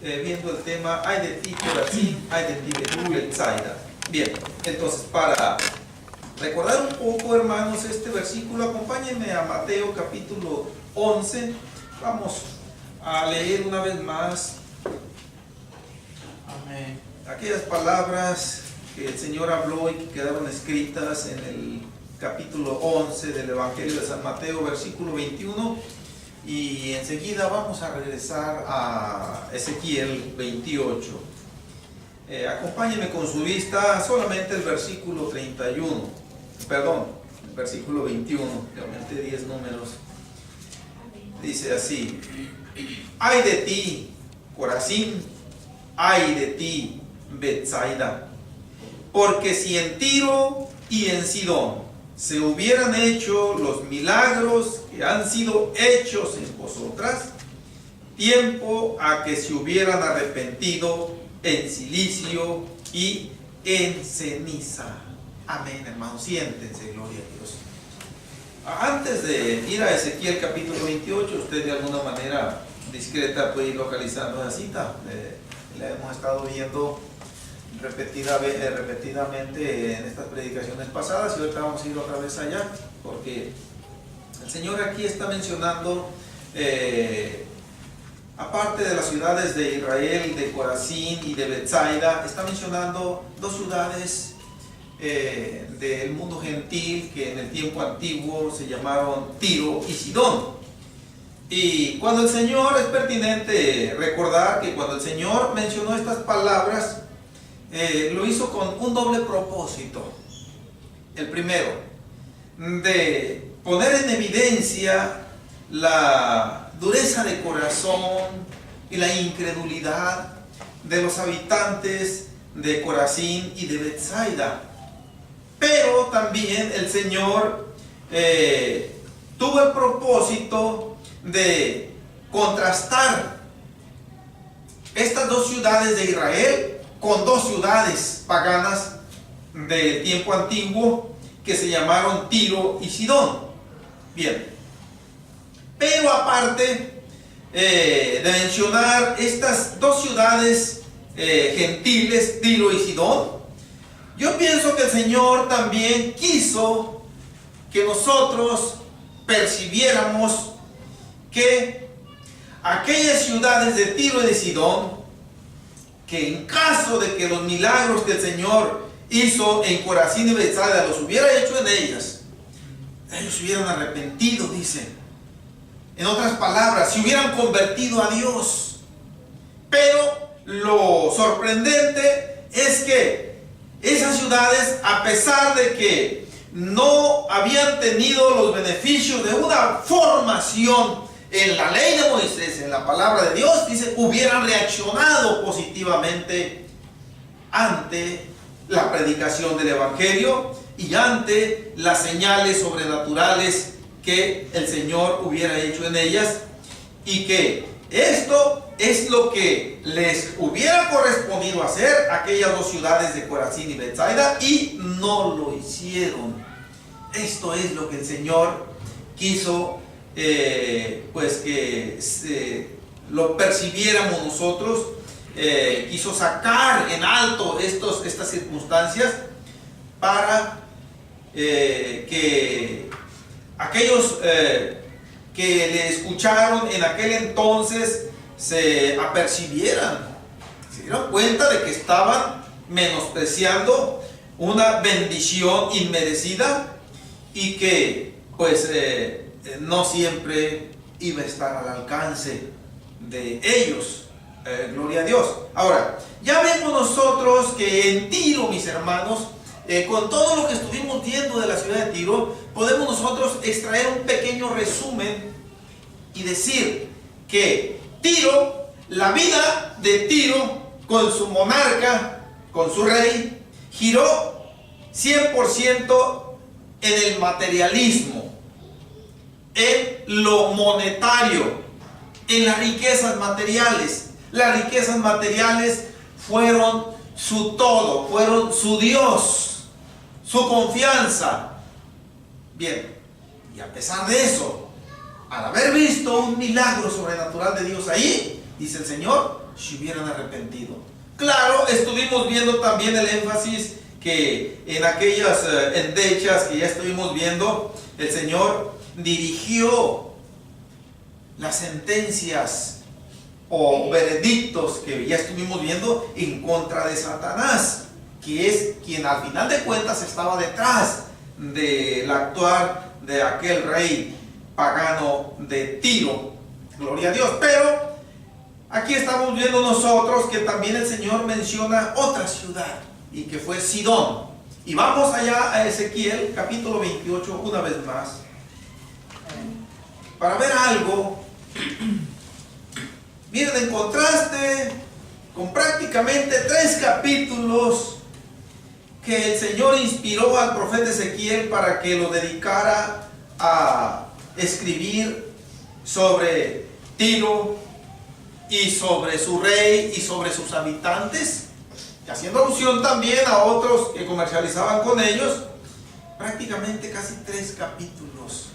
viendo el tema, ay de ti, Corazín, ay de ti, Betsaida. Bien, entonces para recordar un poco, hermanos, este versículo, acompáñenme a Mateo capítulo 11. Vamos a leer una vez más aquellas palabras que el Señor habló y que quedaron escritas en el capítulo 11 del Evangelio de San Mateo, versículo 21, y enseguida vamos a regresar a Ezequiel 28. Acompáñenme con su vista solamente el versículo 31, perdón, el versículo 21, que aumenté 10 números. Dice así: ay de ti, Corazín, ay de ti, Betsaida, porque si en Tiro y en Sidón se hubieran hecho los milagros que han sido hechos en vosotras, tiempo a que se hubieran arrepentido en cilicio y en ceniza. Amén, hermanos, siéntense, gloria a Dios. Antes de ir a Ezequiel capítulo 28, usted de alguna manera discreta puede ir localizando la cita. La hemos estado viendo repetidamente en estas predicaciones pasadas, y ahorita vamos a ir otra vez allá, porque el Señor aquí está mencionando, aparte de las ciudades de Israel, de Corazín y de Betsaida, está mencionando dos ciudades del mundo gentil que en el tiempo antiguo se llamaron Tiro y Sidón. Y cuando el Señor, es pertinente recordar que cuando el Señor mencionó estas palabras, lo hizo con un doble propósito. El primero, de poner en evidencia la dureza de corazón y la incredulidad de los habitantes de Corazín y de Betsaida. Pero también el Señor tuvo el propósito de contrastar estas dos ciudades de Israel con dos ciudades paganas del tiempo antiguo que se llamaron Tiro y Sidón. Bien, pero aparte de mencionar estas dos ciudades gentiles, Tiro y Sidón, yo pienso que el Señor también quiso que nosotros percibiéramos que aquellas ciudades de Tiro y de Sidón, que en caso de que los milagros que el Señor hizo en Corazín y Betsaida los hubiera hecho en ellas, ellos se hubieran arrepentido, dice. En otras palabras, se hubieran convertido a Dios. Pero lo sorprendente es que esas ciudades, a pesar de que no habían tenido los beneficios de una formación en la ley de Moisés, en la palabra de Dios, dice, hubieran reaccionado positivamente ante la predicación del Evangelio y ante las señales sobrenaturales que el Señor hubiera hecho en ellas, y que esto es lo que les hubiera correspondido hacer a aquellas dos ciudades de Corazín y Betsaida, y no lo hicieron. Esto es lo que el Señor quiso pues que lo percibiéramos nosotros. Quiso sacar en alto estas circunstancias para que aquellos que le escucharon en aquel entonces se apercibieran, se dieron cuenta de que estaban menospreciando una bendición inmerecida, y que pues no siempre iba a estar al alcance de ellos. Gloria a Dios. Ahora, ya vemos nosotros que en Tiro, mis hermanos, con todo lo que estuvimos viendo de la ciudad de Tiro, podemos nosotros extraer un pequeño resumen y decir que Tiro, la vida de Tiro con su monarca, con su rey, giró 100% en el materialismo, en lo monetario, en las riquezas materiales. Las riquezas materiales fueron su todo, fueron su Dios, su confianza. Bien, y a pesar de eso, al haber visto un milagro sobrenatural de Dios ahí, dice el Señor, se hubieran arrepentido. Claro, estuvimos viendo también el énfasis que en aquellas endechas que ya estuvimos viendo, el Señor dirigió las sentencias o veredictos que ya estuvimos viendo en contra de Satanás, que es quien al final de cuentas estaba detrás del actuar de aquel rey pagano de Tiro. Gloria a Dios. Pero aquí estamos viendo nosotros que también el Señor menciona otra ciudad, y que fue Sidón. Y vamos allá a Ezequiel capítulo 28 una vez más, para ver algo. Miren, en contraste con prácticamente 3 capítulos que el Señor inspiró al profeta Ezequiel para que lo dedicara a escribir sobre Tiro y sobre su rey y sobre sus habitantes, haciendo alusión también a otros que comercializaban con ellos, prácticamente casi 3 capítulos.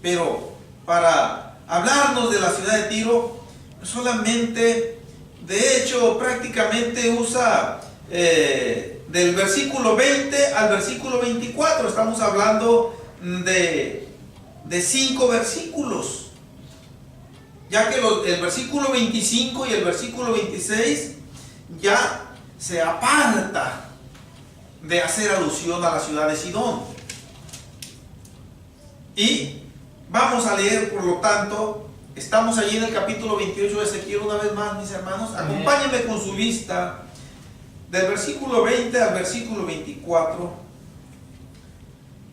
Pero para hablarnos de la ciudad de Tiro, solamente, de hecho, prácticamente usa del versículo 20 al versículo 24, estamos hablando de 5 versículos, ya que el versículo 25 y el versículo 26 ya se aparta de hacer alusión a la ciudad de Sidón. Y vamos a leer, por lo tanto, estamos allí en el capítulo 28 de Ezequiel una vez más, mis hermanos. Acompáñenme con su vista del versículo 20 al versículo 24.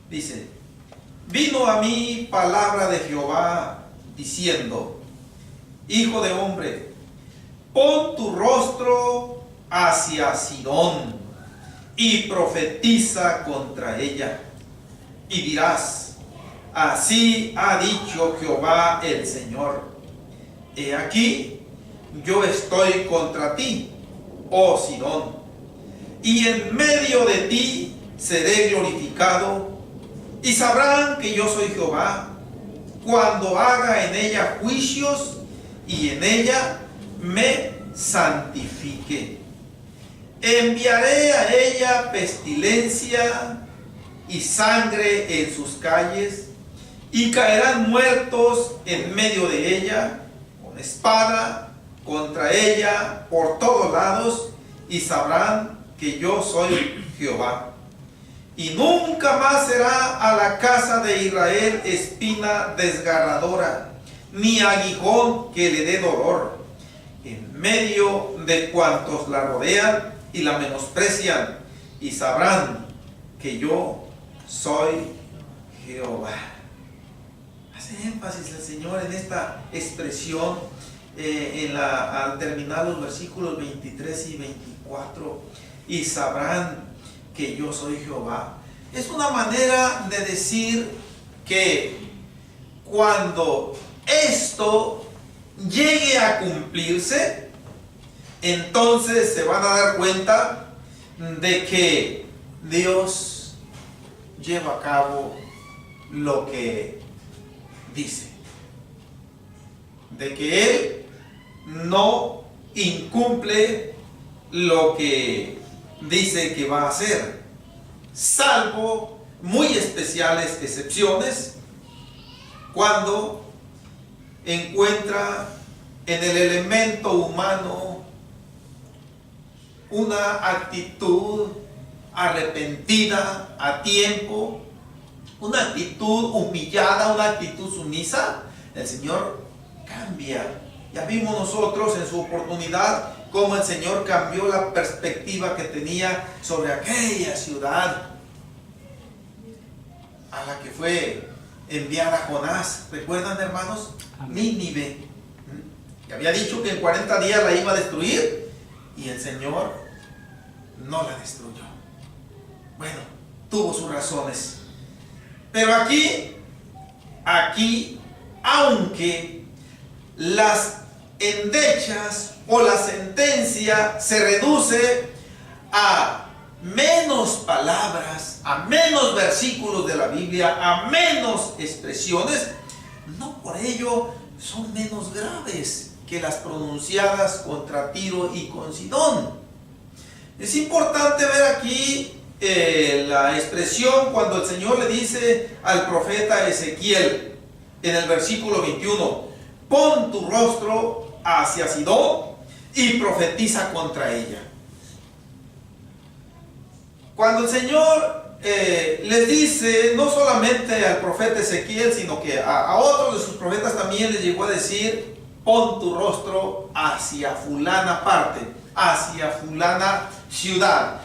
Dice: vino a mí palabra de Jehová diciendo: hijo de hombre, pon tu rostro hacia Sidón y profetiza contra ella, y dirás: así ha dicho Jehová el Señor, he aquí, yo estoy contra ti, oh Sidón, y en medio de ti seré glorificado, y sabrán que yo soy Jehová, cuando haga en ella juicios, y en ella me santifique. Enviaré a ella pestilencia y sangre en sus calles, y caerán muertos en medio de ella, con espada contra ella por todos lados, y sabrán que yo soy Jehová. Y nunca más será a la casa de Israel espina desgarradora, ni aguijón que le dé dolor, en medio de cuantos la rodean y la menosprecian, y sabrán que yo soy Jehová. Hace énfasis el Señor en esta expresión al terminar los versículos 23 y 24, y sabrán que yo soy Jehová. Es una manera de decir que cuando esto llegue a cumplirse, entonces se van a dar cuenta de que Dios lleva a cabo lo que dice, de que Él no incumple lo que dice que va a hacer, salvo muy especiales excepciones, cuando encuentra en el elemento humano una actitud arrepentida a tiempo, una actitud humillada, una actitud sumisa, el Señor cambia. Ya vimos nosotros en su oportunidad cómo el Señor cambió la perspectiva que tenía sobre aquella ciudad a la que fue enviada Jonás. ¿Recuerdan, hermanos? Nínive. Que había dicho que en 40 días la iba a destruir, y el Señor no la destruyó. Bueno, tuvo sus razones. Pero aquí, aunque las endechas o la sentencia se reduce a menos palabras, a menos versículos de la Biblia, a menos expresiones, no por ello son menos graves. que las pronunciadas contra Tiro y con Sidón. Es importante ver aquí la expresión cuando el Señor le dice al profeta Ezequiel en el versículo 21: pon tu rostro hacia Sidón y profetiza contra ella. Cuando el Señor les dice, no solamente al profeta Ezequiel, sino que a otros de sus profetas también les llegó a decir: pon tu rostro hacia fulana parte, hacia fulana ciudad,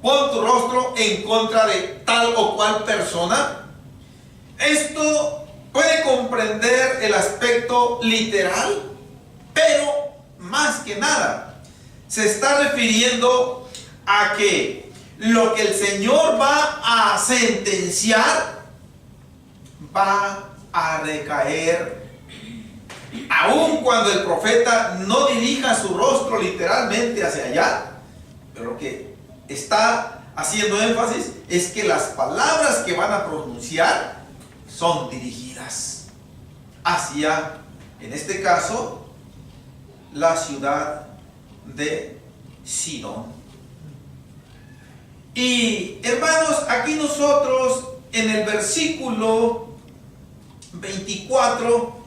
pon tu rostro en contra de tal o cual persona. Esto puede comprender el aspecto literal, pero más que nada se está refiriendo a que lo que el Señor va a sentenciar va a recaer, aun cuando el profeta no dirija su rostro literalmente hacia allá. Pero lo que está haciendo énfasis es que las palabras que van a pronunciar son dirigidas hacia, en este caso, la ciudad de Sidón. Y hermanos, aquí nosotros en el versículo 24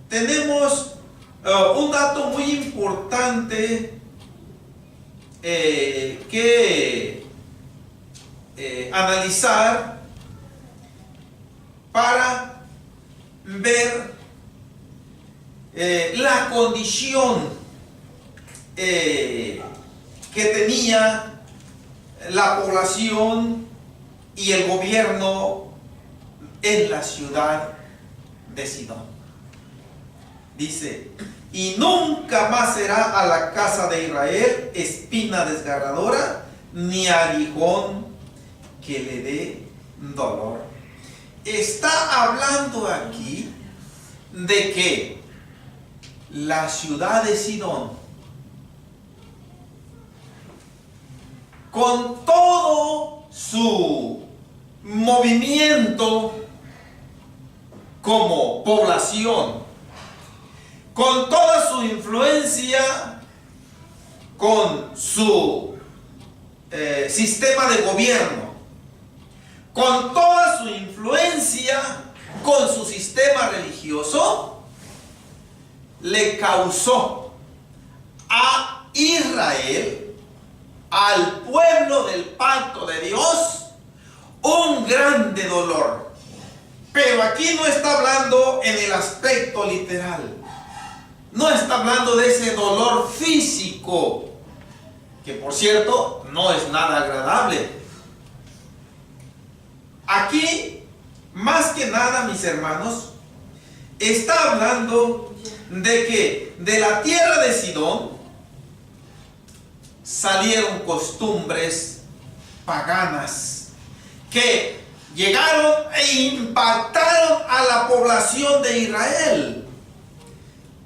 tenemos un dato muy importante que analizar para ver la condición que tenía la población y el gobierno en la ciudad de Sidón. Dice: y nunca más será a la casa de Israel espina desgarradora, ni aguijón que le dé dolor. Está hablando aquí de que la ciudad de Sidón, con todo su movimiento como población, con toda su influencia, con su sistema de gobierno, con toda su influencia, con su sistema religioso, le causó a Israel, al pueblo del pacto de Dios, un grande dolor. Pero aquí no está hablando en el aspecto literal, no está hablando de ese dolor físico, que por cierto no es nada agradable. Aquí, más que nada, mis hermanos, está hablando de que de la tierra de Sidón salieron costumbres paganas que llegaron e impactaron a la población de Israel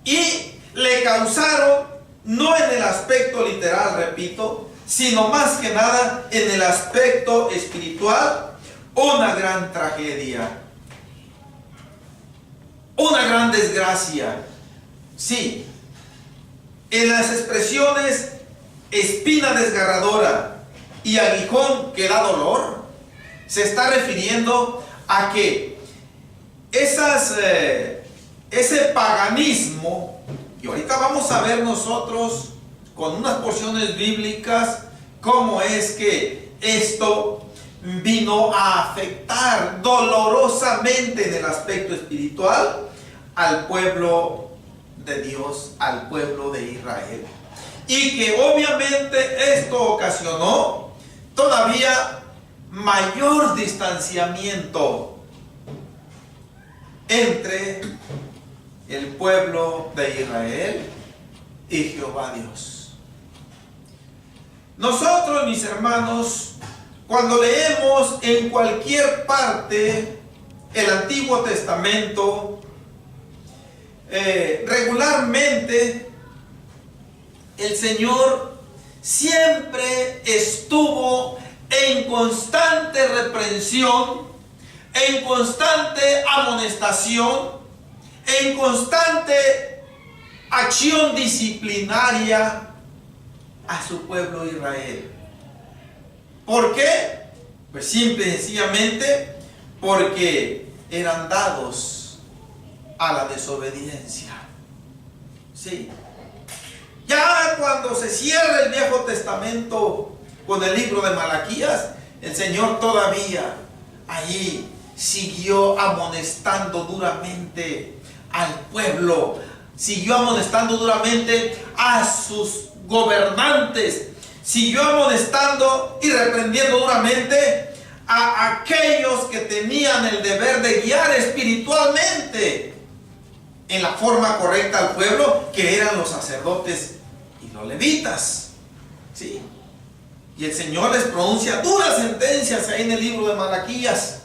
y le causaron, no en el aspecto literal, repito, sino más que nada en el aspecto espiritual, una gran tragedia, una gran desgracia. Sí, en las expresiones espina desgarradora y aguijón que da dolor, se está refiriendo a que ese paganismo, y ahorita vamos a ver nosotros con unas porciones bíblicas cómo es que esto vino a afectar dolorosamente en el aspecto espiritual al pueblo de Dios, al pueblo de Israel. Y que obviamente esto ocasionó todavía mayor distanciamiento entre el pueblo de Israel y Jehová Dios. Nosotros, mis hermanos, cuando leemos en cualquier parte el Antiguo Testamento, regularmente el Señor siempre estuvo en constante reprensión, en constante amonestación, en constante acción disciplinaria a su pueblo Israel. ¿Por qué? Pues simple y sencillamente porque eran dados a la desobediencia. Sí. Ya cuando se cierra el Viejo Testamento con el libro de Malaquías, el Señor todavía allí siguió amonestando duramente al pueblo, siguió amonestando duramente a sus gobernantes, siguió amonestando y reprendiendo duramente a aquellos que tenían el deber de guiar espiritualmente en la forma correcta al pueblo, que eran los sacerdotes y los levitas. ¿Sí? Y el Señor les pronuncia duras sentencias ahí en el libro de Malaquías.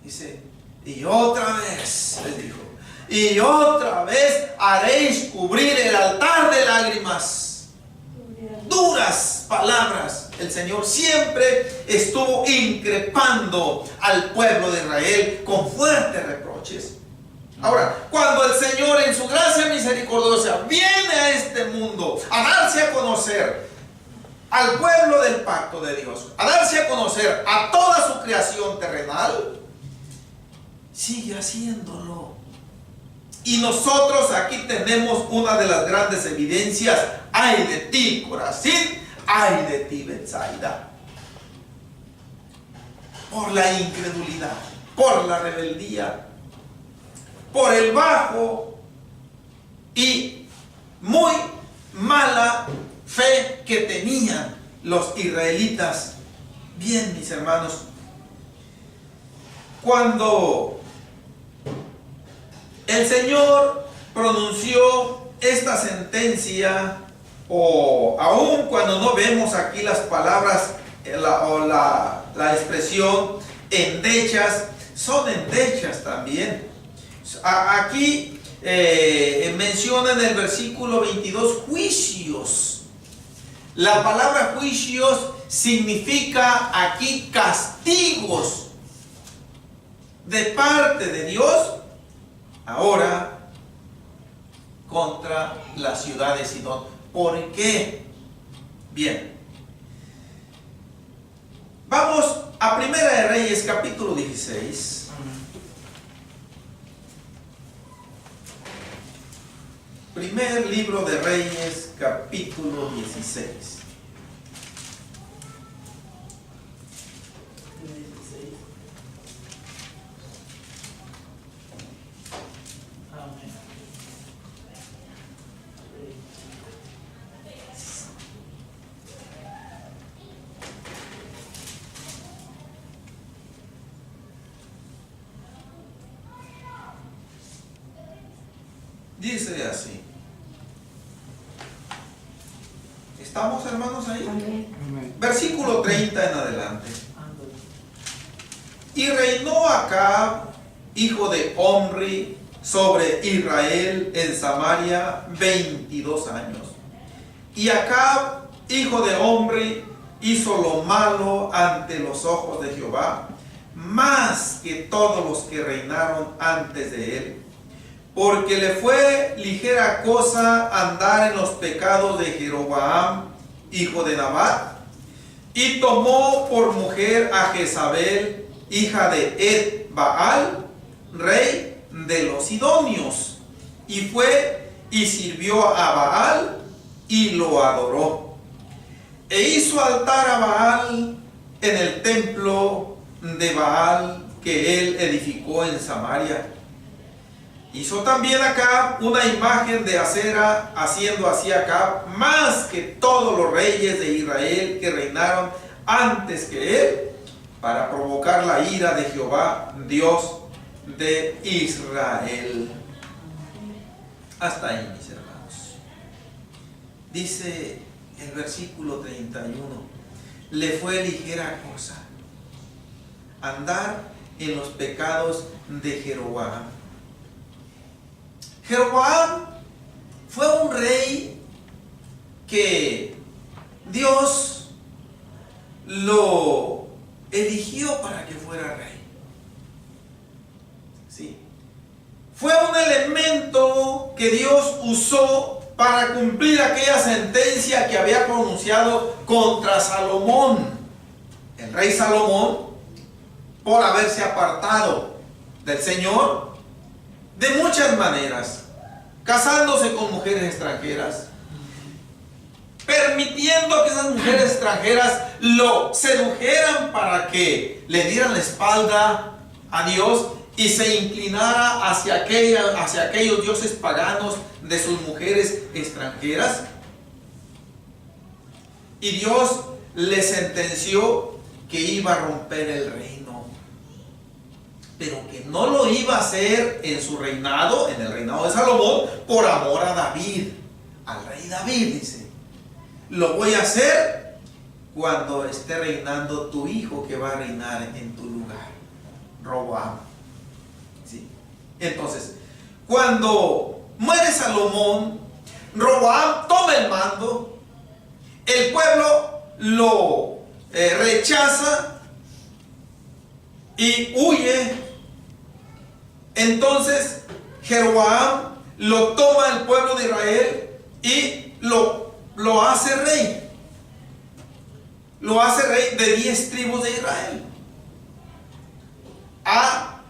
Dice, y otra vez, les dijo, y otra vez haréis cubrir el altar de lágrimas. Duras palabras. El Señor siempre estuvo increpando al pueblo de Israel con fuertes reproches. Ahora, cuando el Señor en su gracia misericordiosa viene a este mundo a darse a conocer al pueblo del pacto de Dios, a darse a conocer a toda su creación terrenal, sigue haciéndolo. Y nosotros aquí tenemos una de las grandes evidencias. Ay de ti, Corazín, ay de ti, Betsaida. Por la incredulidad, por la rebeldía, por el bajo y muy mala fe que tenían los israelitas. Bien, mis hermanos, cuando el Señor pronunció esta sentencia, o aun cuando no vemos aquí las palabras la expresión endechas, son endechas también. Aquí menciona en el versículo 22 juicios. La palabra juicios significa aquí castigos de parte de Dios ahora contra la ciudad de Sidón. ¿Por qué? Bien, vamos a Primera de Reyes capítulo 16. Primer libro de Reyes capítulo 16. Dice así. ¿Estamos, hermanos, ahí? Amén. Versículo 30 en adelante. Y reinó Acab, hijo de Omri, sobre Israel en Samaria 22 años. Y Acab, hijo de Omri, hizo lo malo ante los ojos de Jehová, más que todos los que reinaron antes de él, porque le fue ligera cosa andar en los pecados de Jeroboam, hijo de Nabat, y tomó por mujer a Jezabel, hija de Ed-Baal, rey de los sidonios, y fue y sirvió a Baal y lo adoró, e hizo altar a Baal en el templo de Baal que él edificó en Samaria. Hizo también Acab una imagen de acera, haciendo así Acab más que todos los reyes de Israel que reinaron antes que él, para provocar la ira de Jehová, Dios de Israel. Hasta ahí, mis hermanos. Dice el versículo 31, le fue ligera cosa andar en los pecados de Jeroboam. Jeroboam fue un rey que Dios lo eligió para que fuera rey. ¿Sí? Fue un elemento para cumplir aquella sentencia que había pronunciado contra Salomón, el rey Salomón, por haberse apartado del Señor de muchas maneras, casándose con mujeres extranjeras, permitiendo que esas mujeres extranjeras lo sedujeran para que le dieran la espalda a Dios y se inclinara hacia aquellos dioses paganos de sus mujeres extranjeras. Y Dios le sentenció que iba a romper el reino, pero que no lo iba a hacer en su reinado, en el reinado de Salomón, por amor a David, al rey David. Dice: lo voy a hacer cuando esté reinando tu hijo, que va a reinar en tu lugar, Roboam. ¿Sí? Entonces, cuando muere Salomón, Roboam toma el mando, el pueblo lo rechaza y huye. Entonces Jeroboam lo toma el pueblo de Israel y lo hace rey. Lo hace rey de 10 tribus de Israel. A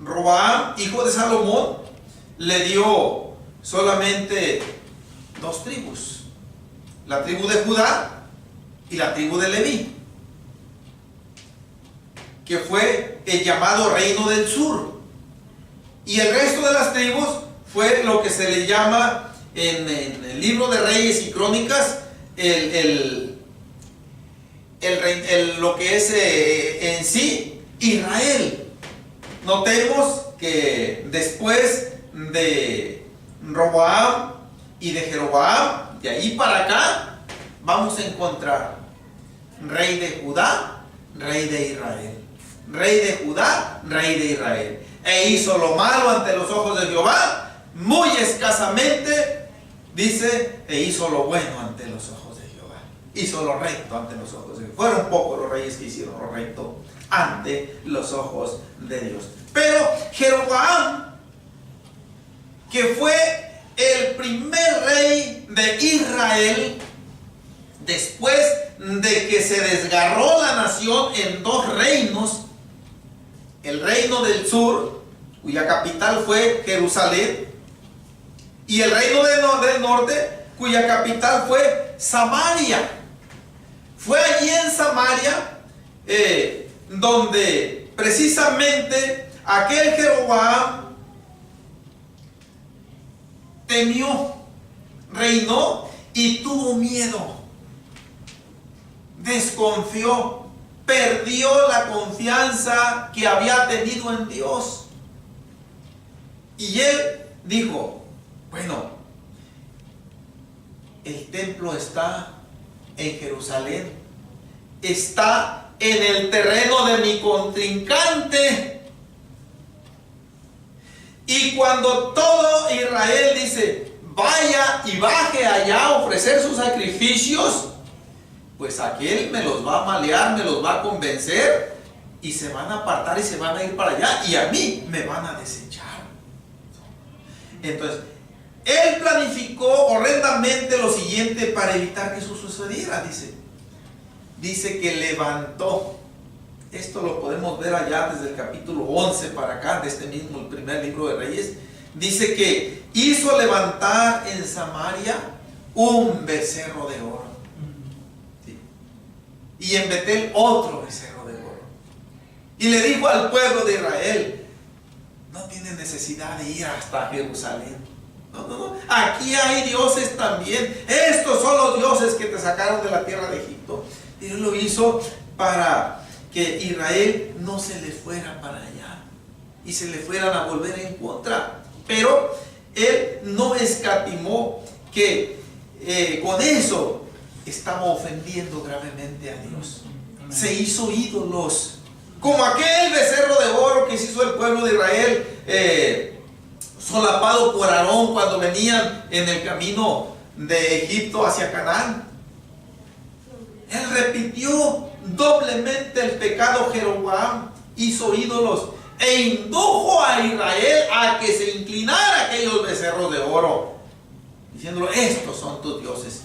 Roboam, hijo de Salomón, le dio solamente 2 tribus: la tribu de Judá y la tribu de Leví, que fue el llamado reino del sur. Y el resto de las tribus fue lo que se le llama en el libro de Reyes y Crónicas lo que es en sí Israel. Notemos que después de Roboam y de Jeroboam, de ahí para acá, vamos a encontrar rey de Judá, rey de Israel. Rey de Judá, rey de Israel. E hizo lo malo ante los ojos de Jehová, muy escasamente, dice, e hizo lo bueno ante los ojos de Jehová. Hizo lo recto ante los ojos de Jehová. Fueron pocos los reyes que hicieron lo recto ante los ojos de Dios. Pero Jeroboam, que fue el primer rey de Israel, después de que se desgarró la nación en 2 reinos, el reino del sur, cuya capital fue Jerusalén, y el reino del norte, cuya capital fue Samaria. Fue allí en Samaria donde precisamente aquel Jeroboam temió, reinó y tuvo miedo, desconfió, perdió la confianza que había tenido en Dios. Y él dijo: bueno, el templo está en Jerusalén, está en el terreno de mi contrincante. Y cuando todo Israel dice: vaya y baje allá a ofrecer sus sacrificios, pues aquel me los va a malear, me los va a convencer, y se van a apartar y se van a ir para allá, y a mí me van a desechar. Entonces, él planificó horrendamente lo siguiente para evitar que eso sucediera. Dice que levantó, esto lo podemos ver allá desde el capítulo 11 para acá, de este mismo, el primer libro de Reyes. Dice que hizo levantar en Samaria un becerro de oro, ¿sí? Y en Betel otro becerro de oro. Y le dijo al pueblo de Israel: no tienen necesidad de ir hasta Jerusalén. No. Aquí hay dioses también. Estos son los dioses que te sacaron de la tierra de Egipto. Y él lo hizo para que Israel no se le fuera para allá y se le fueran a volver en contra. Pero él no escatimó que con eso estaba ofendiendo gravemente a Dios. Se hizo ídolos, como aquel becerro de oro que se hizo el pueblo de Israel, solapado por Aarón cuando venían en el camino de Egipto hacia Canaán. Él repitió doblemente el pecado. Jeroboam hizo ídolos e indujo a Israel a que se inclinara a aquellos becerros de oro. diciéndolo, estos son tus dioses.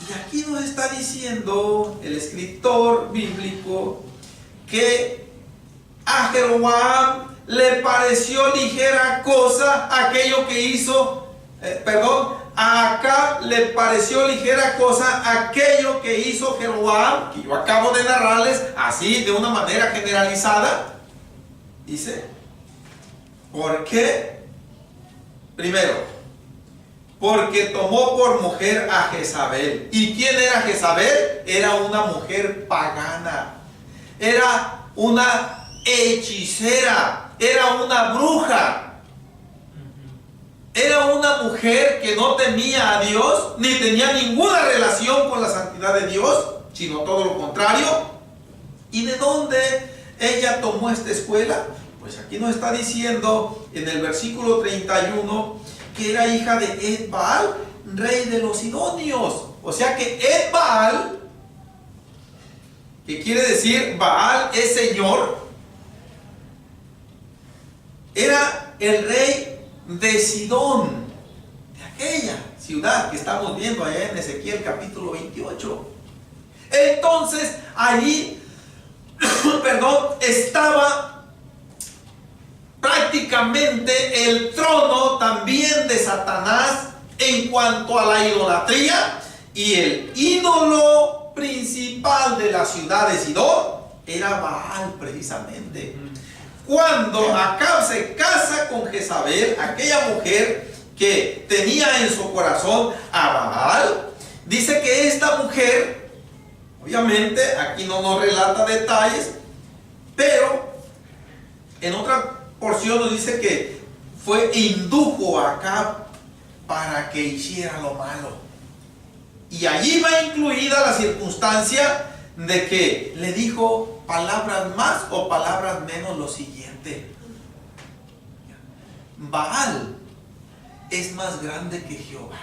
Y aquí nos está diciendo el escritor bíblico que a Jeroboam le pareció ligera cosa aquello que hizo, a Acab le pareció ligera cosa aquello que hizo Jeroboam, que yo acabo de narrarles así de una manera generalizada. Dice, ¿por qué? Primero, porque tomó por mujer a Jezabel. ¿Y quién era Jezabel? Era una mujer pagana, era una hechicera, era una bruja. Era una mujer que no temía a Dios, ni tenía ninguna relación con la santidad de Dios, sino todo lo contrario. ¿Y de dónde ella tomó esta escuela? Pues aquí nos está diciendo en el versículo 31 que era hija de Ed-Baal, rey de los sidonios. O sea que Ed-Baal, que quiere decir Baal es señor, era el rey de Sidón, de aquella ciudad que estamos viendo allá en Ezequiel capítulo 28. Entonces allí estaba prácticamente el trono también de Satanás en cuanto a la idolatría, y el ídolo principal de la ciudad de Sidón era Baal precisamente. Cuando Acab se casa con Jezabel, aquella mujer que tenía en su corazón a Baal, dice que esta mujer, obviamente aquí no nos relata detalles, pero en otra porción nos dice que indujo a Acab para que hiciera lo malo. Y allí va incluida la circunstancia de que le dijo palabras más o palabras menos lo siguiente: Baal es más grande que Jehová.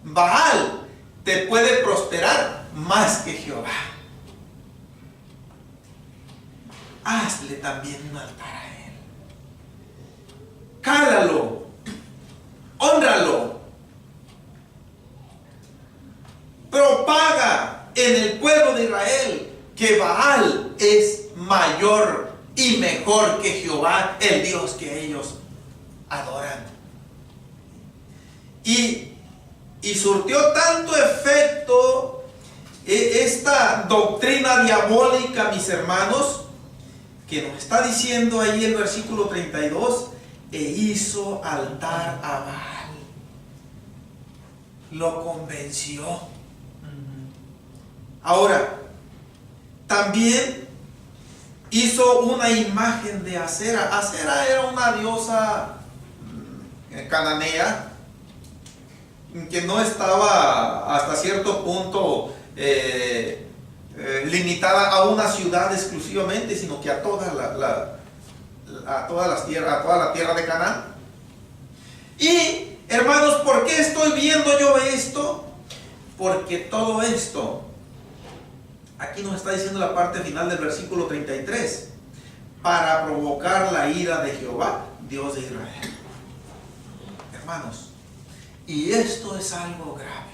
Baal te puede prosperar más que Jehová. Hazle también un altar a él. Cálalo, hónralo, propaga en el pueblo de Israel que Baal es mayor y mejor que Jehová, el Dios que ellos adoran. Y surtió tanto efecto esta doctrina diabólica, mis hermanos, que nos está diciendo ahí el versículo 32, e hizo altar a Baal. Lo convenció. Ahora, también hizo una imagen de Acera. Acera era una diosa cananea que no estaba hasta cierto punto limitada a una ciudad exclusivamente, sino que a toda la tierra de Canaán. Y hermanos, ¿por qué estoy viendo yo esto? Porque todo esto, aquí nos está diciendo la parte final del versículo 33, para provocar la ira de Jehová, Dios de Israel. Hermanos, y esto es algo grave.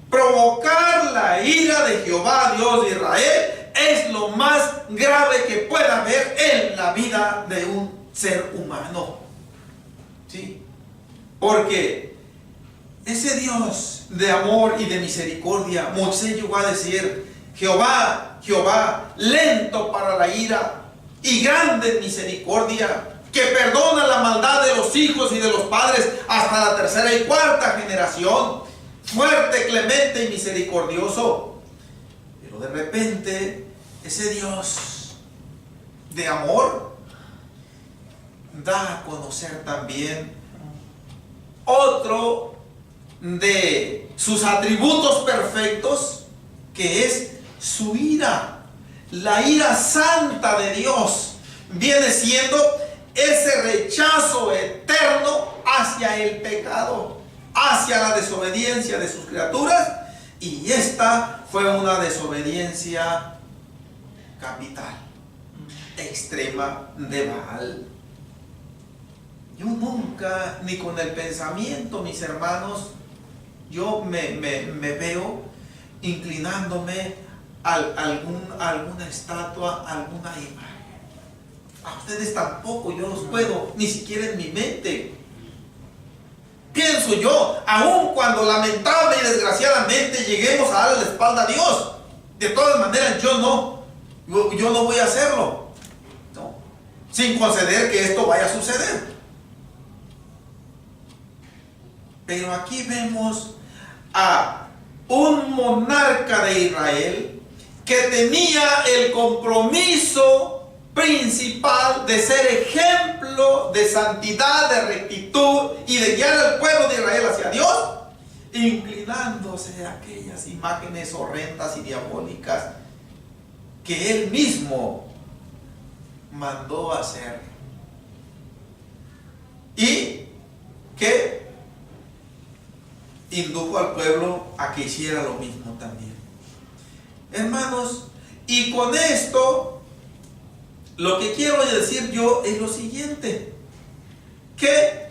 Provocar la ira de Jehová, Dios de Israel, es lo más grave que pueda haber en la vida de un ser humano. ¿Sí? Porque ese Dios de amor y de misericordia, Moisés llegó a decir: Jehová, Jehová, lento para la ira y grande en misericordia, que perdona la maldad de los hijos y de los padres hasta la tercera y cuarta generación, fuerte, clemente y misericordioso. Pero de repente ese Dios de amor da a conocer también otro de sus atributos perfectos, que es su ira. La ira santa de Dios viene siendo ese rechazo eterno hacia el pecado, hacia la desobediencia de sus criaturas, y esta fue una desobediencia capital, extrema de Baal. yo nunca, ni con el pensamiento, mis hermanos, yo me veo inclinándome a alguna estatua, alguna imagen. A ustedes tampoco yo los puedo, ni siquiera en mi mente. Pienso yo, aun cuando lamentable y desgraciadamente lleguemos a darle la espalda a Dios, de todas maneras yo no voy a hacerlo, ¿no? Sin conceder que esto vaya a suceder. Pero aquí vemos a un monarca de Israel que tenía el compromiso principal de ser ejemplo de santidad, de rectitud y de guiar al pueblo de Israel hacia Dios, inclinándose a aquellas imágenes horrendas y diabólicas que él mismo mandó hacer y que indujo al pueblo a que hiciera lo mismo también. Hermanos, y con esto lo que quiero decir yo es lo siguiente, que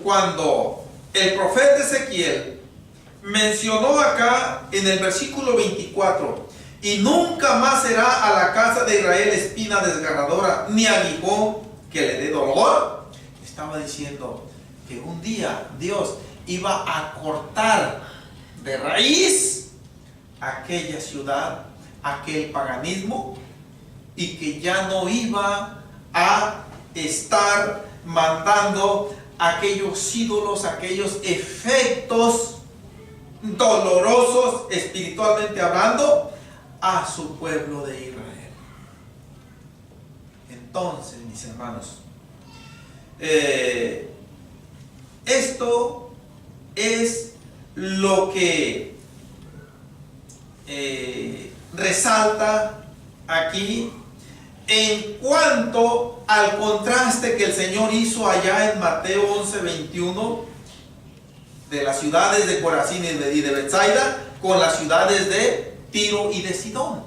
cuando el profeta Ezequiel mencionó acá en el versículo 24, y nunca más será a la casa de Israel espina desgarradora, ni aguijón que le dé dolor, estaba diciendo que un día Dios iba a cortar de raíz aquella ciudad, aquel paganismo, y que ya no iba a estar mandando aquellos ídolos, aquellos efectos dolorosos espiritualmente hablando a su pueblo de Israel. Entonces, mis hermanos, esto es lo que resalta aquí en cuanto al contraste que el Señor hizo allá en Mateo 11:21 de las ciudades de Corazín y de Betsaida con las ciudades de Tiro y de Sidón.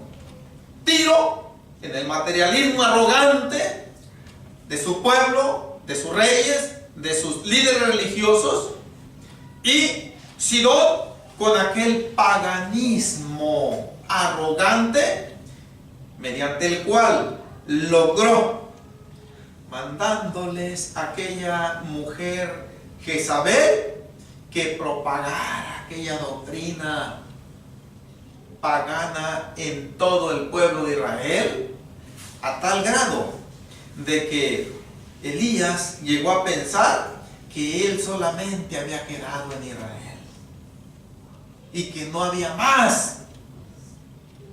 Tiro, en el materialismo arrogante de su pueblo, de sus reyes, de sus líderes religiosos, y Sidón con aquel paganismo arrogante mediante el cual logró, mandándoles a aquella mujer Jezabel que propagara aquella doctrina pagana en todo el pueblo de Israel, a tal grado de que Elías llegó a pensar que él solamente había quedado en Israel y que no había más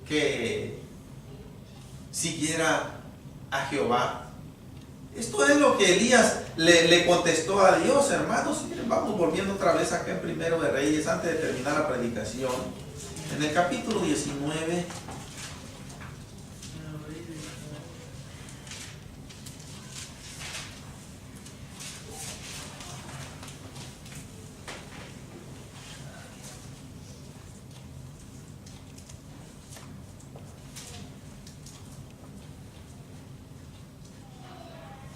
que siguiera a Jehová. Esto es lo que Elías le contestó a Dios, hermanos. Miren, vamos volviendo otra vez acá en Primero de Reyes, antes de terminar la predicación, en el capítulo 19.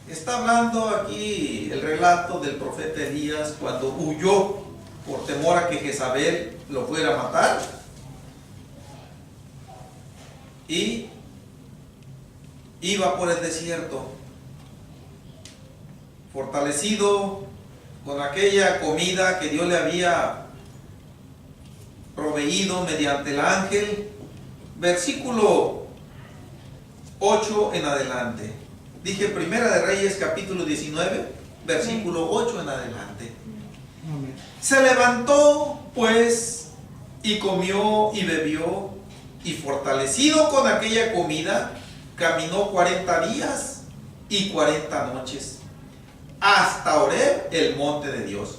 Está hablando aquí el relato del profeta Elías cuando huyó por temor a que Jezabel lo fuera a matar, y iba por el desierto fortalecido con aquella comida que Dios le había proveído mediante el ángel. Versículo 8 en adelante. Dije Primera de Reyes capítulo 19, versículo 8 en adelante. Se levantó pues y comió y bebió, y fortalecido con aquella comida, caminó 40 días y 40 noches hasta Horeb, el monte de Dios.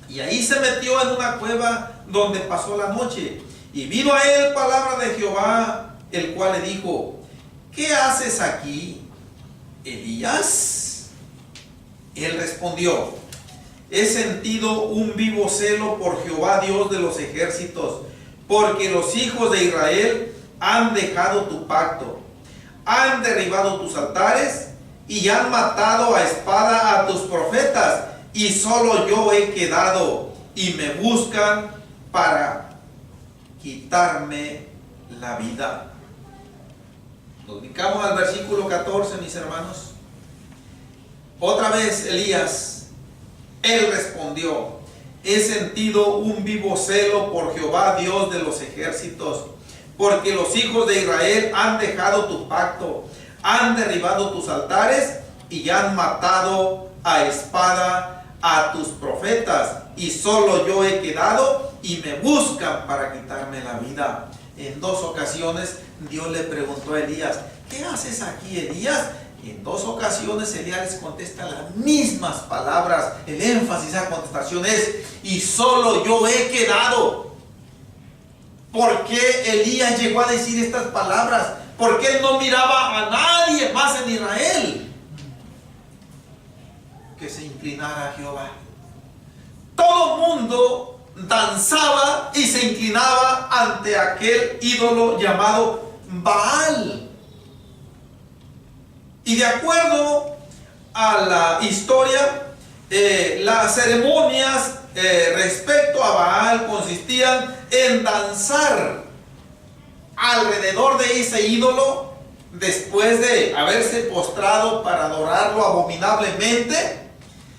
Y ahí se metió en una cueva donde pasó la noche. Y vino a él palabra de Jehová, el cual le dijo: ¿qué haces aquí, Elías? Él respondió: he sentido un vivo celo por Jehová Dios de los ejércitos, porque los hijos de Israel han dejado tu pacto, han derribado tus altares y han matado a espada a tus profetas, y solo yo he quedado, y me buscan para quitarme la vida. Nos ubicamos al versículo 14, mis hermanos. Otra vez Elías, él respondió: he sentido un vivo celo por Jehová, Dios de los ejércitos, porque los hijos de Israel han dejado tu pacto, han derribado tus altares y han matado a espada a tus profetas, y solo yo he quedado y me buscan para quitarme la vida. En 2 ocasiones Dios le preguntó a Elías: ¿qué haces aquí, Elías? En 2 ocasiones Elías les contesta las mismas palabras. El énfasis a la contestación es: y solo yo he quedado. ¿Por qué Elías llegó a decir estas palabras? Porque él no miraba a nadie más en Israel que se inclinara a Jehová. Todo mundo danzaba y se inclinaba ante aquel ídolo llamado Baal. Y de acuerdo a la historia, las ceremonias respecto a Baal consistían en danzar alrededor de ese ídolo después de haberse postrado para adorarlo abominablemente,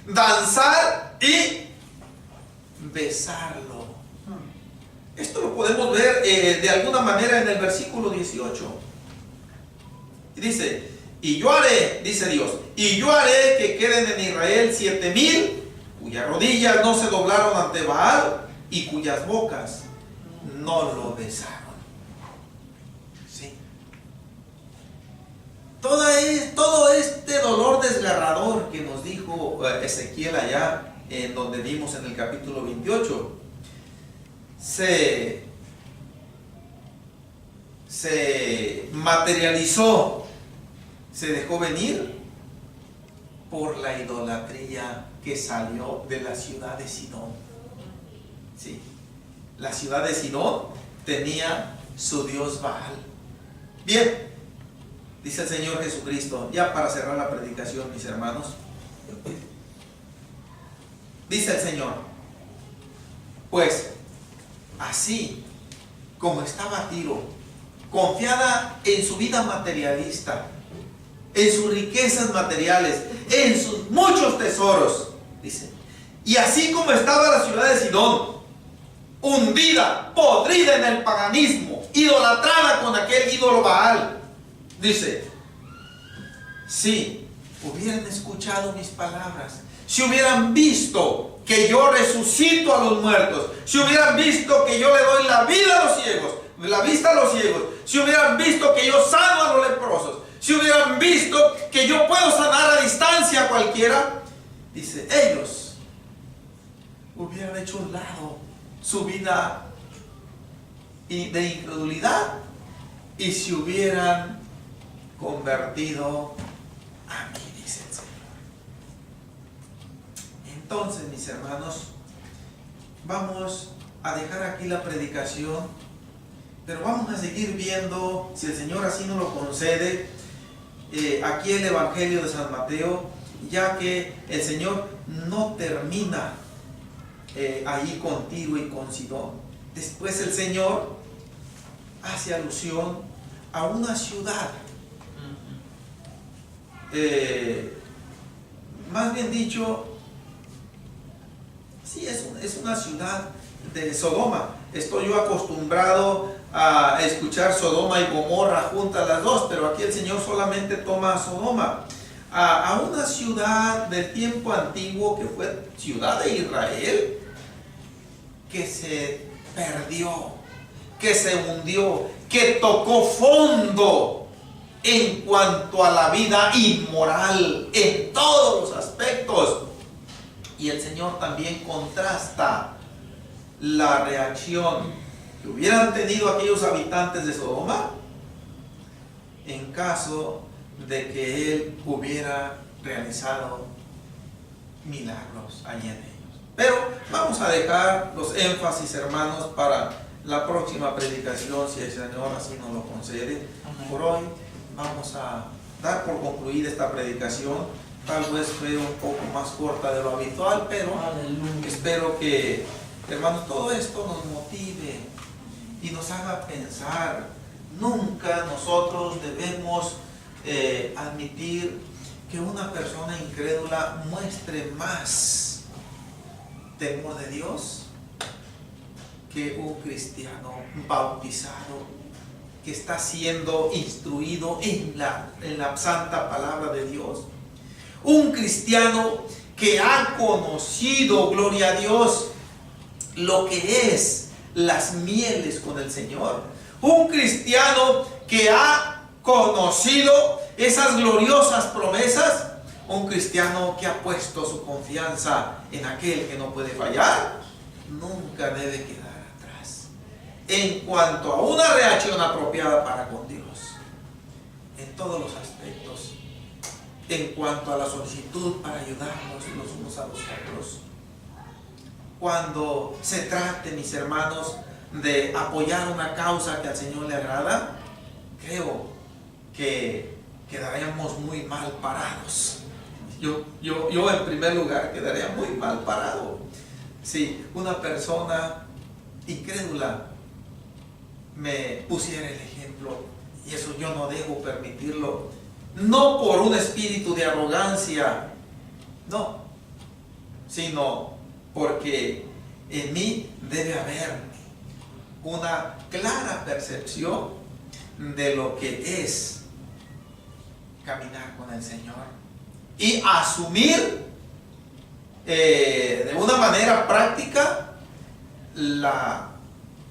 danzar y besarlo. Esto lo podemos ver de alguna manera en el versículo 18. Y dice: y yo haré, dice Dios, y yo haré que queden en Israel 7,000 cuyas rodillas no se doblaron ante Baal y cuyas bocas no lo besaron. Sí. Todo este dolor desgarrador que nos dijo Ezequiel allá, en donde vimos en el capítulo 28, se materializó, se dejó venir por la idolatría que salió de la ciudad de Sidón. Sí, la ciudad de Sidón tenía su dios Baal. Bien, dice el Señor Jesucristo, ya para cerrar la predicación, mis hermanos, dice el Señor: pues así como estaba Tiro, confiada en su vida materialista, en sus riquezas materiales, en sus muchos tesoros, dice, y así como estaba la ciudad de Sidón, hundida, podrida en el paganismo, idolatrada con aquel ídolo Baal, dice: si hubieran escuchado mis palabras, si hubieran visto que yo resucito a los muertos, si hubieran visto que yo le doy la vida a los ciegos, la vista a los ciegos, si hubieran visto que yo sano a los leprosos, si hubieran visto que yo puedo sanar a distancia a cualquiera, dice, ellos hubieran hecho a un lado su vida de incredulidad y se hubieran convertido a mí, dice el Señor. Entonces, mis hermanos, vamos a dejar aquí la predicación, pero vamos a seguir viendo, si el Señor así nos lo concede, aquí el Evangelio de San Mateo, ya que el Señor no termina ahí con Tiro y con Sidón. Después el Señor hace alusión a una ciudad, más bien dicho, sí, es una ciudad de Sodoma. Estoy yo acostumbrado a escuchar Sodoma y Gomorra juntas las dos, pero aquí el Señor solamente toma a Sodoma, a una ciudad del tiempo antiguo que fue ciudad de Israel, que se perdió, que se hundió, que tocó fondo en cuanto a la vida inmoral en todos los aspectos. Y el Señor también contrasta la reacción que hubieran tenido aquellos habitantes de Sodoma en caso de que Él hubiera realizado milagros allí en ellos. Pero vamos a dejar los énfasis, hermanos, para la próxima predicación, si el Señor así nos lo concede. Por hoy vamos a dar por concluida esta predicación. Tal vez fue un poco más corta de lo habitual, pero espero que, hermanos, todo esto nos motive y nos haga pensar. Nunca nosotros debemos admitir que una persona incrédula muestre más temor de Dios que un cristiano bautizado que está siendo instruido en la santa palabra de Dios. Un cristiano que ha conocido, gloria a Dios, lo que es las mieles con el Señor. Un cristiano que ha conocido esas gloriosas promesas. Un cristiano que ha puesto su confianza en aquel que no puede fallar, nunca debe quedar atrás en cuanto a una reacción apropiada para con Dios, en todos los aspectos, en cuanto a la solicitud para ayudarnos los unos a los otros. Cuando se trate, mis hermanos, de apoyar una causa que al Señor le agrada, creo que quedaríamos muy mal parados. Yo en primer lugar quedaría muy mal parado si una persona incrédula me pusiera el ejemplo, y eso yo no debo permitirlo, no por un espíritu de arrogancia, no, sino porque en mí debe haber una clara percepción de lo que es caminar con el Señor y asumir de una manera práctica la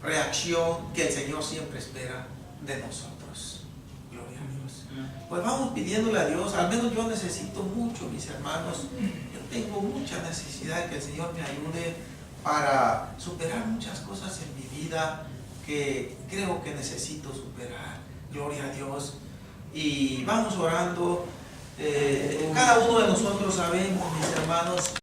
reacción que el Señor siempre espera de nosotros. Gloria a Dios. Pues vamos pidiéndole a Dios. Al menos yo necesito mucho, mis hermanos. Yo tengo mucha necesidad de que el Señor me ayude para superar muchas cosas en mi vida que creo que necesito superar. Gloria a Dios. Y vamos orando. Cada uno de nosotros sabemos, mis hermanos,